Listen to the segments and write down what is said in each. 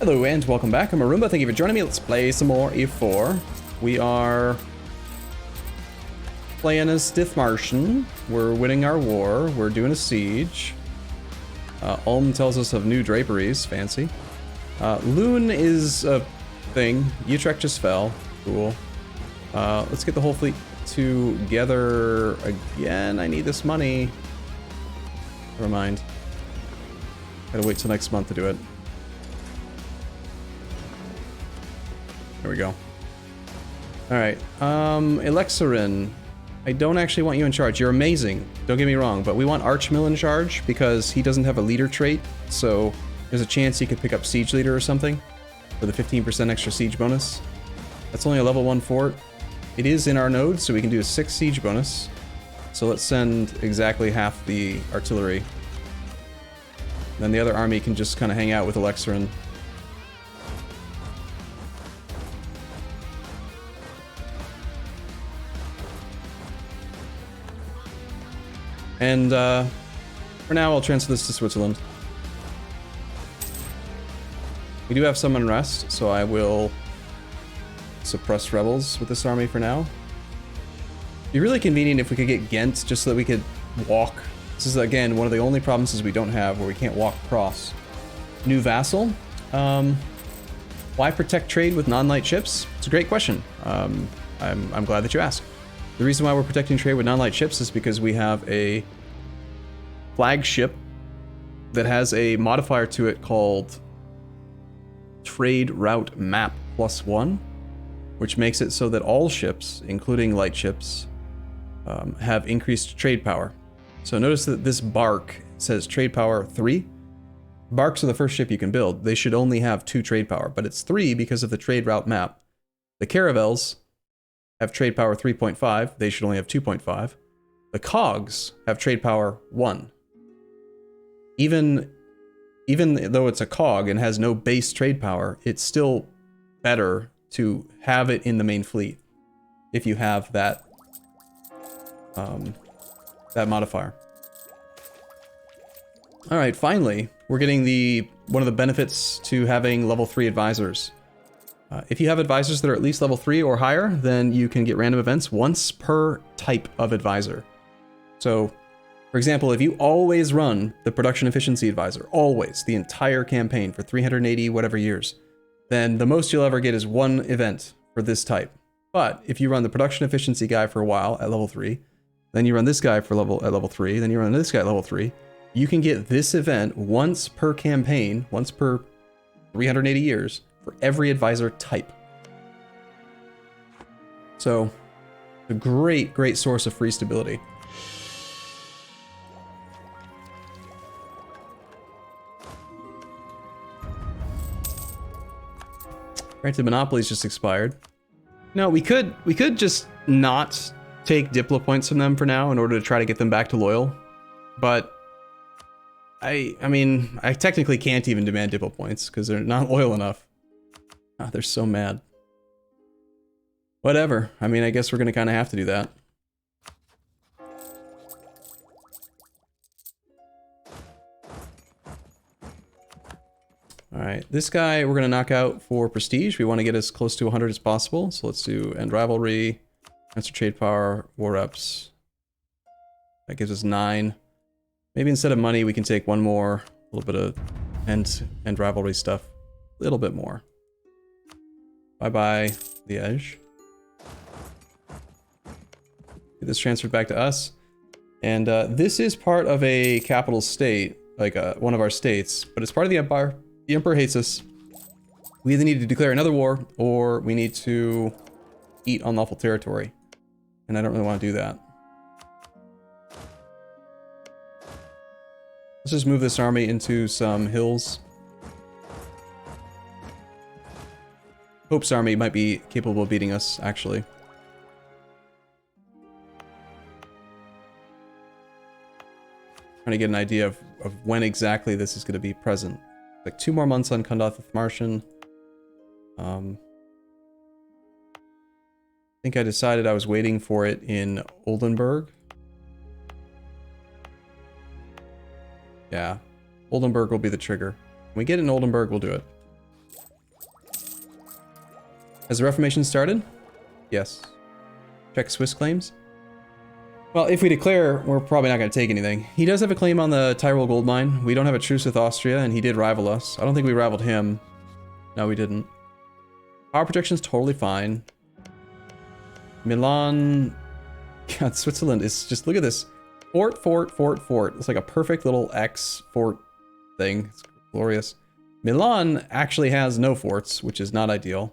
Hello and welcome back. I'm Arumba. Thank you for joining me. Let's play some more EU4. We are playing as Dithmarschen. We're winning our war. We're doing a siege. Ulm tells us of new draperies. Fancy. Loon is a thing. Utrecht just fell. Cool. Let's get the whole fleet together again. I need this money. Never mind. Gotta wait till next month to do it. There we go. Alright, Elexarin. I don't actually want you in charge. You're amazing, don't get me wrong, but we want Archmill in charge because he doesn't have a leader trait, so there's a chance he could pick up Siege Leader or something for the 15% extra siege bonus. That's only a level 1 fort. It is in our node, so we can do a 6 siege bonus. So let's send exactly half the artillery. Then the other army can just kind of hang out with Elexarin. And for now, I'll transfer this to Switzerland. We do have some unrest, so I will suppress rebels with this army for now. It'd be really convenient if we could get Ghent, just so that we could walk. This is, again, one of the only provinces we don't have where we can't walk across. New vassal. Why protect trade with non-light ships? It's a great question. I'm glad that you asked. The reason why we're protecting trade with non-light ships is because we have a flagship that has a modifier to it called Trade Route Map +1, which makes it so that all ships, including light ships, have increased trade power. So notice that this bark says trade power 3. Barks are the first ship you can build. They should only have 2 trade power, but it's 3 because of the trade route map. The caravels have trade power 3.5, they should only have 2.5. The cogs have trade power 1. Even though it's a cog and has no base trade power, it's still better to have it in the main fleet if you have that that modifier. All right, finally, we're getting one of the benefits to having level 3 advisors. If you have advisors that are at least level 3 or higher, then you can get random events once per type of advisor. So, for example, if you always run the production efficiency advisor, always, the entire campaign for 380 whatever years, then the most you'll ever get is 1 event for this type. But if you run the production efficiency guy for a while at level 3, then you run this guy at level 3, then you run this guy at level 3, you can get this event once per campaign, once per 380 years, for every advisor type. So, a great, great source of free stability. Granted, Monopoly's just expired. No, we could just not take Diplo points from them for now in order to try to get them back to loyal. But I mean, I technically can't even demand Diplo points because they're not loyal enough. Oh, they're so mad. Whatever. I mean, I guess we're gonna kind of have to do that. Alright, this guy we're gonna knock out for prestige. We want to get as close to 100 as possible. So let's do end rivalry, answer trade power, war reps. That gives us 9. Maybe instead of money, we can take one more, a little bit of end rivalry stuff. A little bit more. Bye-bye, Liège. Get this transferred back to us. And this is part of a capital state, like one of our states, but it's part of the Empire. The Emperor hates us. We either need to declare another war, or we need to eat unlawful territory. And I don't really want to do that. Let's just move this army into some hills. Hope's army might be capable of beating us, actually. Trying to get an idea of when exactly this is going to be present. Like 2 more months on Dithmarschen. I think I decided I was waiting for it in Oldenburg. Yeah, Oldenburg will be the trigger. When we get in Oldenburg, we'll do it. Has the Reformation started? Yes. Check Swiss claims. Well, if we declare, we're probably not going to take anything. He does have a claim on the Tyrol gold mine. We don't have a truce with Austria, and he did rival us. I don't think we rivaled him. No, we didn't. Power projection's totally fine. Milan... God, Switzerland is just... Look at this. Fort, fort, fort, fort. It's like a perfect little X fort thing. It's glorious. Milan actually has no forts, which is not ideal.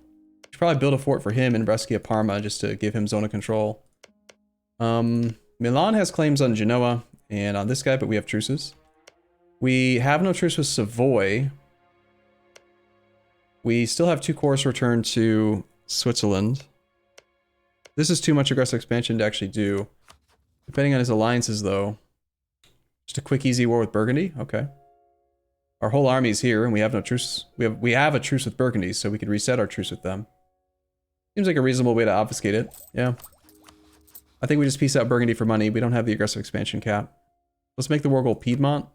Should probably build a fort for him in Brescia Parma just to give him zone of control. Milan has claims on Genoa and on this guy, but we have truces. We have no truce with Savoy. We still have 2 cores returned to Switzerland. This is too much aggressive expansion to actually do. Depending on his alliances, though. Just a quick, easy war with Burgundy? Okay. Our whole army's here, and we have no truce. We have a truce with Burgundy, so we could reset our truce with them. Seems like a reasonable way to obfuscate it. Yeah. I think we just piece out Burgundy for money. We don't have the aggressive expansion cap. Let's make the war goal Piedmont.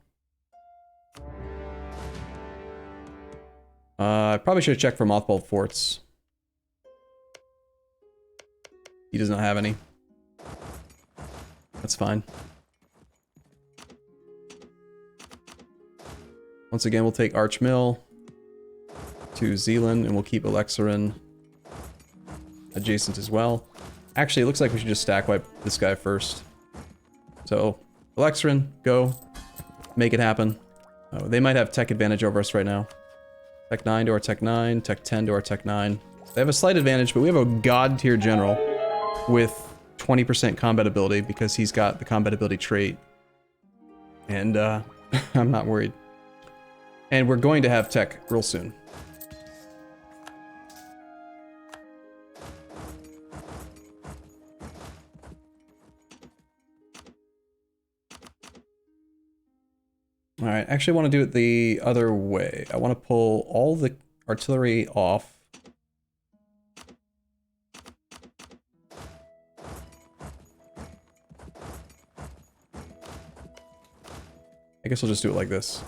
I probably should have checked for mothballed forts. He does not have any. That's fine. Once again, we'll take Archmill to Zealand, and we'll keep Alexarin adjacent as well. Actually, it looks like we should just stack wipe this guy first. So, Alexarin, go. Make it happen. Oh, they might have tech advantage over us right now. Tech 9 to our Tech 9, Tech 10 to our Tech 9. They have a slight advantage, but we have a god tier general with 20% combat ability because he's got the combat ability trait. And I'm not worried. And we're going to have tech real soon. Alright, actually I want to do it the other way. I want to pull all the artillery off. I guess we'll just do it like this.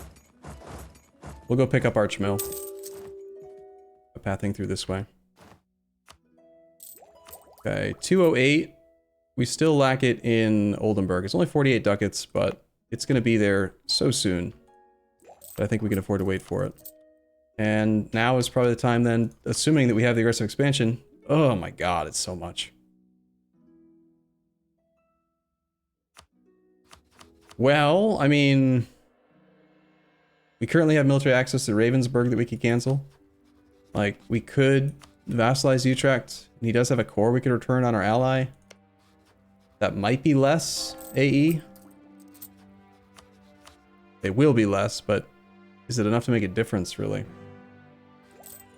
We'll go pick up Archmill. Pathing through this way. Okay, 208. We still lack it in Oldenburg. It's only 48 ducats, but it's going to be there so soon. But I think we can afford to wait for it. And now is probably the time then, assuming that we have the aggressive expansion. Oh my god, it's so much. Well, I mean... We currently have military access to Ravensburg that we could cancel. Like, we could vassalize Utrecht. And he does have a core we could return on our ally. That might be less AE. It will be less, but is it enough to make a difference, really?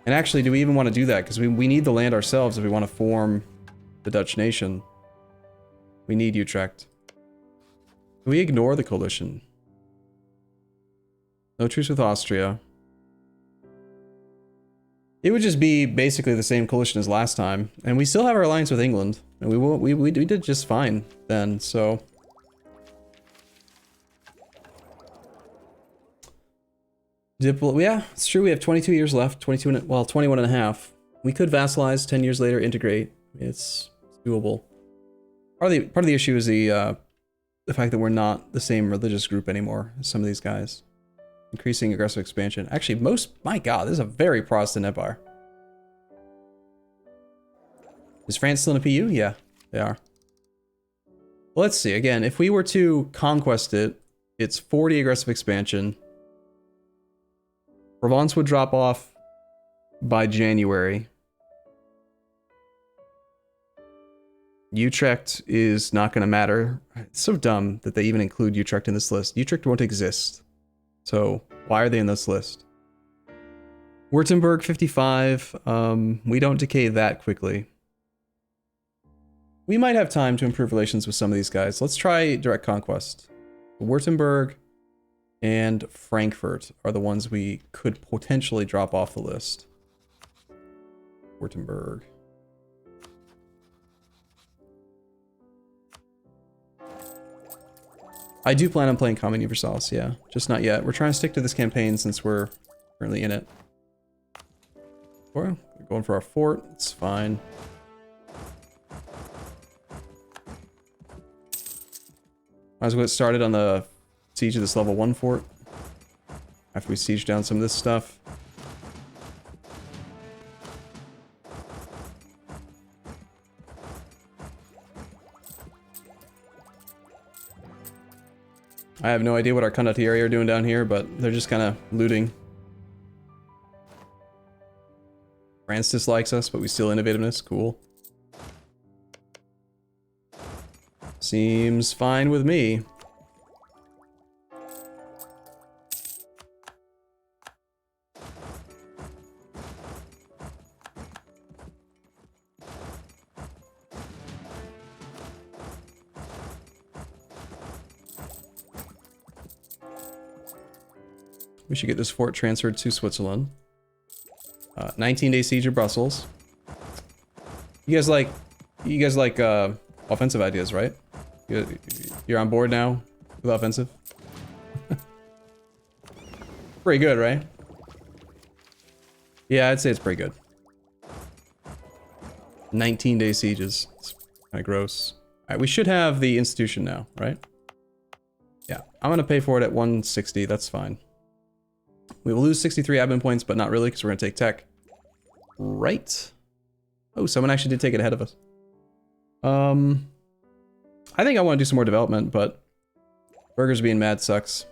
And actually, do we even want to do that? Because we need the land ourselves if we want to form the Dutch nation. We need Utrecht. Can we ignore the coalition? No truce with Austria. It would just be basically the same coalition as last time. And we still have our alliance with England. And we did just fine then, so... Yeah, it's true. We have 22 years left. 21 and a half. We could vassalize 10 years later, integrate. It's doable. Part of the issue is the fact that we're not the same religious group anymore as some of these guys. Increasing aggressive expansion. Actually, my god, this is a very Protestant empire. Is France still in a PU? Yeah, they are. Well, let's see. Again, if we were to conquest it, it's 40 aggressive expansion. Provence would drop off by January. Utrecht is not going to matter. It's so dumb that they even include Utrecht in this list. Utrecht won't exist. So, why are they in this list? Württemberg, 55. We don't decay that quickly. We might have time to improve relations with some of these guys. Let's try direct conquest. Württemberg and Frankfurt are the ones we could potentially drop off the list. Württemberg. I do plan on playing Common Universalis, yeah. Just not yet. We're trying to stick to this campaign since we're currently in it. Or Going for our fort. It's fine. Might as well get started on the siege of this level 1 fort. After we siege down some of this stuff. I have no idea what our condottieri are doing down here, but they're just kind of looting. France dislikes us, but we steal innovativeness. Cool. Seems fine with me. We should get this fort transferred to Switzerland. 19-day siege of Brussels. You guys like offensive ideas, right? You're on board now with offensive? Pretty good, right? Yeah, I'd say it's pretty good. 19-day sieges. It's kind of gross. Alright, we should have the institution now, right? Yeah, I'm gonna pay for it at 160, that's fine. We will lose 63 admin points, but not really, because we're gonna take tech. Right? Oh, someone actually did take it ahead of us. I think I want to do some more development, but burgers being mad sucks.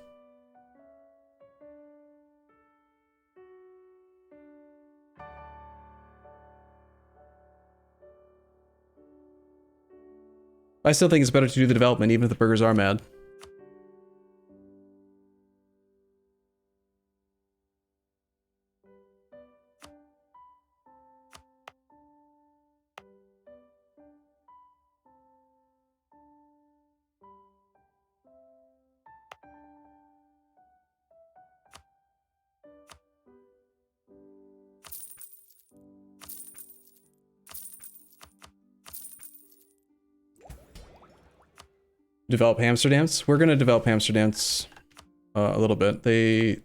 I still think it's better to do the development, even if the burgers are mad. Develop Amsterdam's. We're gonna develop Amsterdam's a little bit. They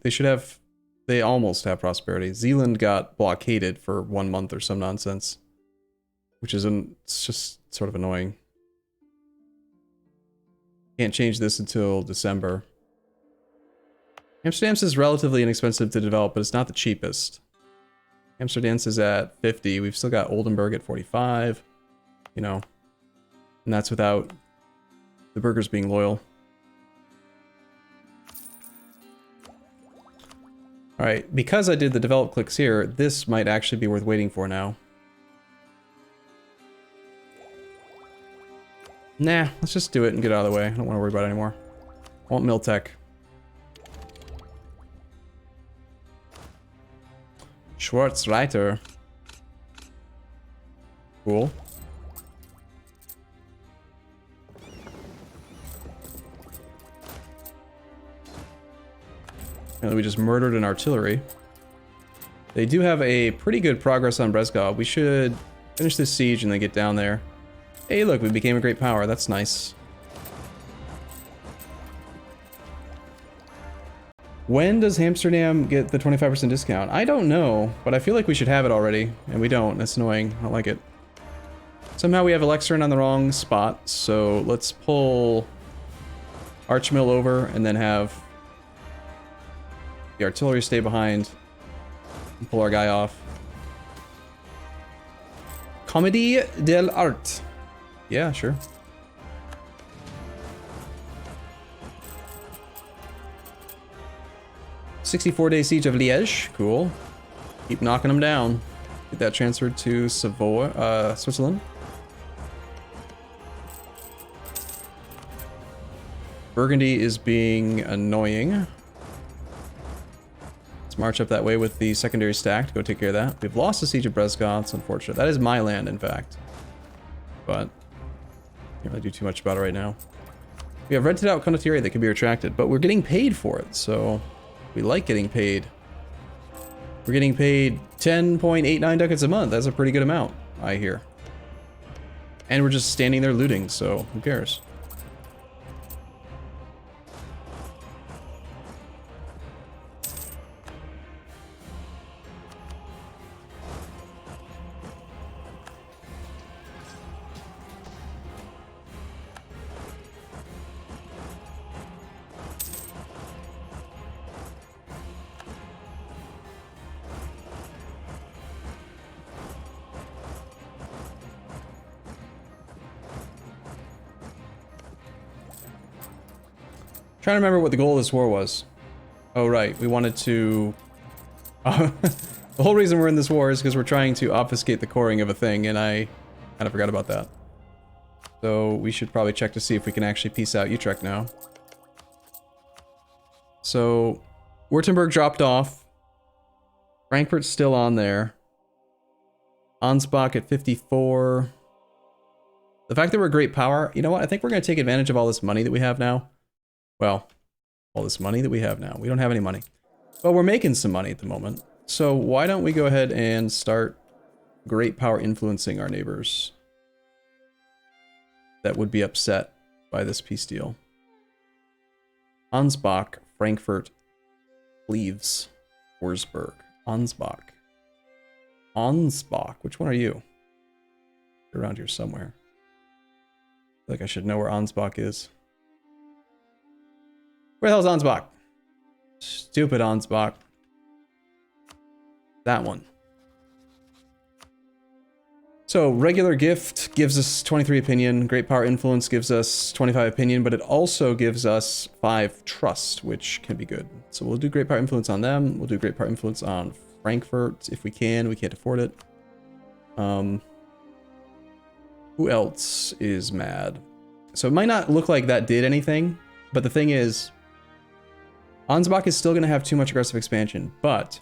almost have prosperity. Zealand got blockaded for 1 month or some nonsense, which is it's just sort of annoying. Can't change this until December. Amsterdam's is relatively inexpensive to develop, but it's not the cheapest. Amsterdam's is at 50. We've still got Oldenburg at 45. You know, and that's without the burgers being loyal. Alright, because I did the develop clicks here, this might actually be worth waiting for now. Nah, let's just do it and get out of the way. I don't want to worry about it anymore. I want Miltech. Schwarzreiter. Cool. And we just murdered an artillery. They do have a pretty good progress on Brezhkov. We should finish this siege and then get down there. Hey, look, we became a great power. That's nice. When does Amsterdam get the 25% discount? I don't know, but I feel like we should have it already, and we don't. That's annoying. I don't like it. Somehow we have Elexrin on the wrong spot, so let's pull Archmill over and then have the artillery stay behind and pull our guy off. Comédie dell'art. Yeah, sure. "64-day siege of Liège." Cool. Keep knocking them down. Get that transferred to Savoy, Switzerland. Burgundy is being annoying. Let's march up that way with the secondary stack to go take care of that. We've lost the siege of Brezhkov. It's unfortunate. That is my land, in fact. But can't really do too much about it right now. We have rented out condottieri that can be retracted, but we're getting paid for it, so we like getting paid. We're getting paid 10.89 ducats a month. That's a pretty good amount, I hear. And we're just standing there looting, so who cares? Trying to remember what the goal of this war was. Oh, right. We wanted to... the whole reason we're in this war is because we're trying to obfuscate the coring of a thing, and I kind of forgot about that. So we should probably check to see if we can actually peace out Utrecht now. So, Württemberg dropped off. Frankfurt's still on there. Ansbach at 54. The fact that we're a great power, you know what? I think we're going to take advantage of all this money that we have now. Well, all this money that we have now. We don't have any money. But we're making some money at the moment. So why don't we go ahead and start great power influencing our neighbors that would be upset by this peace deal. Ansbach, Frankfurt, Cleves, Wurzburg, Ansbach. Ansbach, which one are you? You're around here somewhere. I feel like I should know where Ansbach is. Where the hell's Ansbach? Stupid Ansbach. That one. So, regular gift gives us 23 opinion, great power influence gives us 25 opinion, but it also gives us 5 trust, which can be good. So we'll do great power influence on them, we'll do great power influence on Frankfurt if we can, we can't afford it. Who else is mad? So it might not look like that did anything, but the thing is, Ansbach is still going to have too much aggressive expansion, but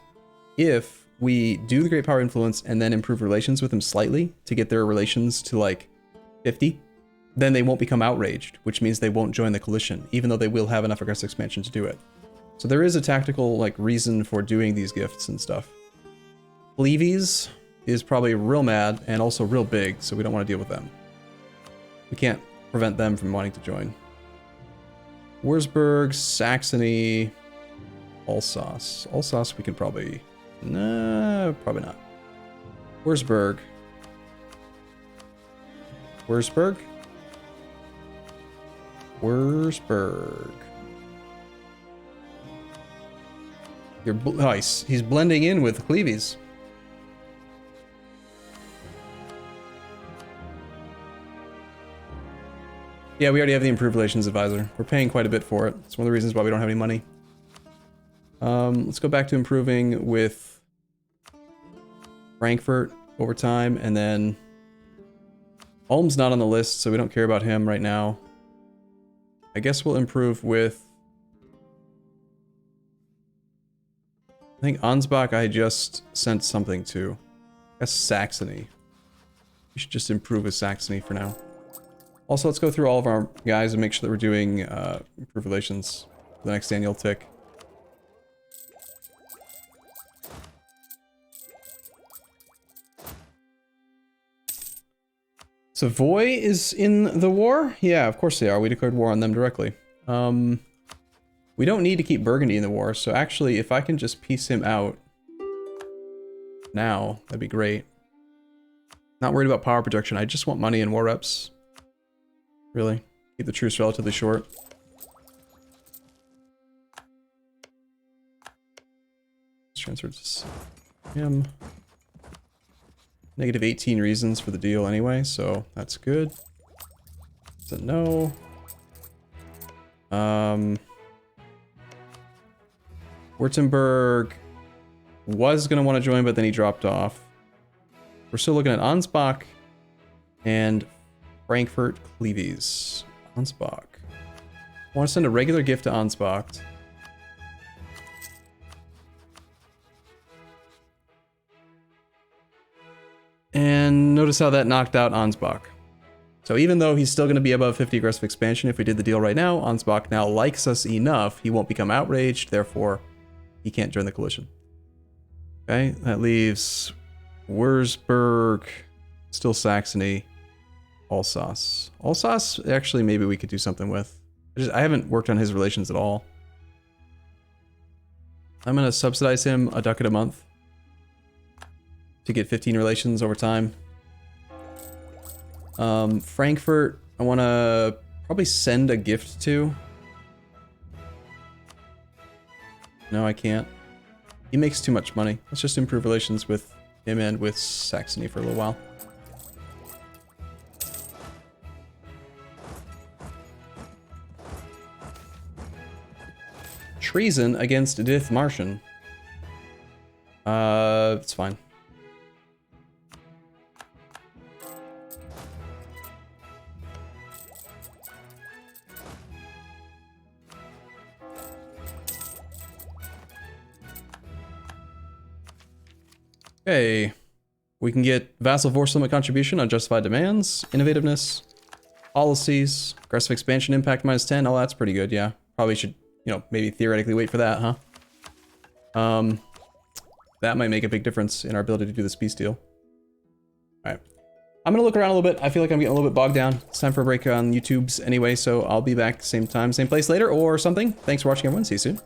if we do the great power influence and then improve relations with them slightly to get their relations to like 50, then they won't become outraged, which means they won't join the coalition, even though they will have enough aggressive expansion to do it. So there is a tactical like reason for doing these gifts and stuff. Cleves is probably real mad and also real big, so we don't want to deal with them. We can't prevent them from wanting to join. Wurzburg, Saxony, Alsace. Alsace we can probably... No, probably not. Wurzburg. Wurzburg? Wurzburg. You're nice. He's blending in with Cleves. Yeah, we already have the improved relations advisor. We're paying quite a bit for it. It's one of the reasons why we don't have any money. Let's go back to improving with Frankfurt over time, and then Ulm's not on the list, so we don't care about him right now. I guess we'll improve with... I think Ansbach I just sent something to. I guess Saxony. We should just improve with Saxony for now. Also, let's go through all of our guys and make sure that we're doing improved relations for the next annual tick. Savoy is in the war? Yeah, of course they are. We declared war on them directly. We don't need to keep Burgundy in the war, so actually, if I can just piece him out now, that'd be great. Not worried about power production, I just want money and war reps. Really. Keep the truce relatively short. Let's transfer to him. Negative 18 reasons for the deal anyway, so that's good. It's a no. Württemberg was going to want to join, but then he dropped off. We're still looking at Ansbach and Frankfurt Cleves. Ansbach. I want to send a regular gift to Ansbach. And notice how that knocked out Ansbach. So even though he's still going to be above 50 aggressive expansion if we did the deal right now, Ansbach now likes us enough, he won't become outraged, therefore he can't join the coalition. Okay, that leaves Wurzburg, still Saxony, Alsace. Alsace, actually, maybe we could do something with. I haven't worked on his relations at all. I'm going to subsidize him a ducat a month to get 15 relations over time. Frankfurt, I want to probably send a gift to. No, I can't. He makes too much money. Let's just improve relations with him and with Saxony for a little while. treason against Dithmarschen. It's fine. Okay, we can get vassal force limit contribution on justified demands, innovativeness, policies, aggressive expansion impact -10. Oh, that's pretty good, yeah. Probably should, you know, maybe theoretically wait for that, huh? That might make a big difference in our ability to do this peace deal. All right, I'm gonna look around a little bit. I feel like I'm getting a little bit bogged down. It's time for a break on YouTube's anyway, so I'll be back same time, same place later or something. Thanks for watching, everyone. See you soon.